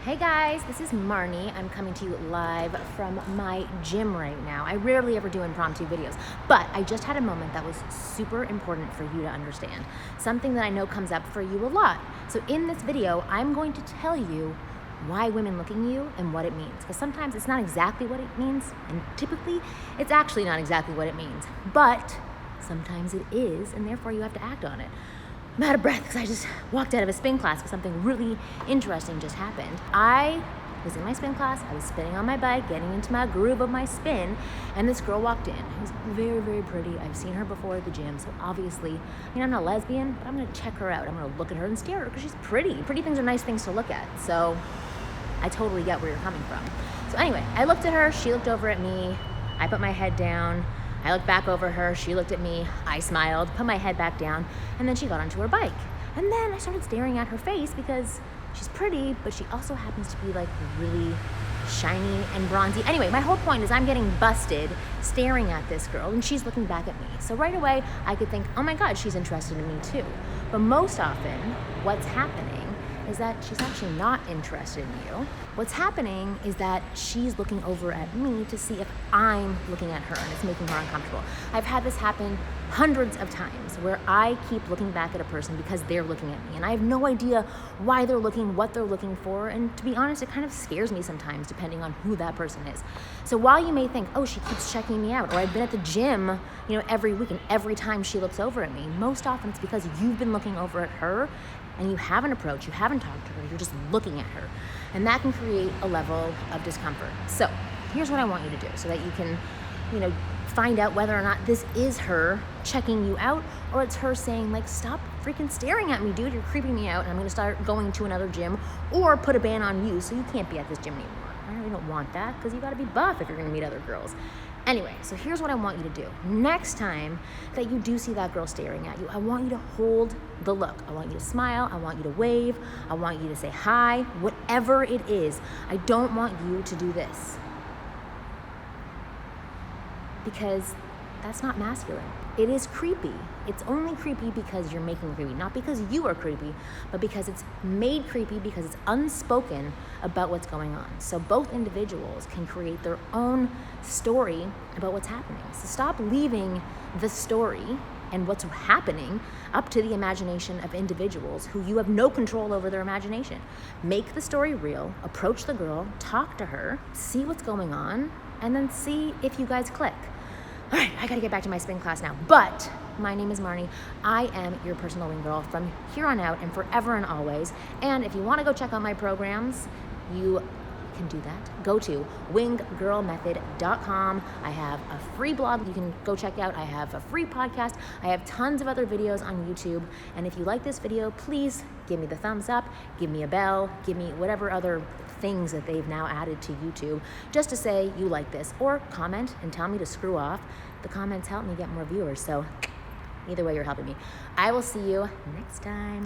Hey guys, this is Marni. I'm coming to you live from my gym right now. I rarely ever do impromptu videos, but I just had a moment that was super important for you to understand. Something that I know comes up for you a lot. So in this video, I'm going to tell you why women look at you and what it means. Because sometimes it's not exactly what it means, and typically it's actually not exactly what it means. But sometimes it is, and therefore you have to act on it. I'm out of breath because I just walked out of a spin class because something really interesting just happened. I was in my spin class, I was spinning on my bike, getting into my groove of my spin, and this girl walked in. It was very, very pretty. I've seen her before at the gym, so obviously, I'm not a lesbian, but I'm gonna check her out. I'm gonna look at her and stare at her because she's pretty. Pretty things are nice things to look at, so I totally get where you're coming from. So anyway, I looked at her, she looked over at me, I put my head down, I looked back over her, she looked at me, I smiled, put my head back down, and then she got onto her bike. And then I started staring at her face because she's pretty, but she also happens to be like really shiny and bronzy. Anyway, my whole point is I'm getting busted staring at this girl and she's looking back at me. So right away, I could think, oh my God, she's interested in me too. But most often, what's happening is that she's actually not interested in you. What's happening is that she's looking over at me to see if I'm looking at her and it's making her uncomfortable. I've had this happen hundreds of times where I keep looking back at a person because they're looking at me and I have no idea why they're looking, what they're looking for, and to be honest, it kind of scares me sometimes depending on who that person is. So while you may think, oh, she keeps checking me out, or I've been at the gym, every week and every time she looks over at me, most often it's because you've been looking over at her and you haven't approached, you haven't talked to her, you're just looking at her. And that can create a level of discomfort. So here's what I want you to do so that you can, find out whether or not this is her checking you out or it's her saying like, stop freaking staring at me, dude, you're creeping me out and I'm gonna start going to another gym or put a ban on you so you can't be at this gym anymore. I really don't want that because you gotta be buff if you're gonna meet other girls. Anyway, so here's what I want you to do. Next time that you do see that girl staring at you, I want you to hold the look. I want you to smile, I want you to wave, I want you to say hi, whatever it is. I don't want you to do this. Because that's not masculine. It is creepy. It's only creepy because you're making it creepy. Not because you are creepy, but because it's made creepy because it's unspoken about what's going on. So both individuals can create their own story about what's happening. So stop leaving the story and what's happening up to the imagination of individuals who you have no control over their imagination. Make the story real, approach the girl, talk to her, see what's going on, and then see if you guys click. All right, I gotta get back to my spin class now, but my name is Marni. I am your personal wing girl from here on out and forever and always. And if you wanna go check out my programs, you can do that. Go to winggirlmethod.com. I have a free blog you can go check out. I have a free podcast. I have tons of other videos on YouTube. And if you like this video, please give me the thumbs up, give me a bell, give me whatever other things that they've now added to YouTube just to say you like this, or comment and tell me to screw off. The comments help me get more viewers. So either way, you're helping me. I will see you next time.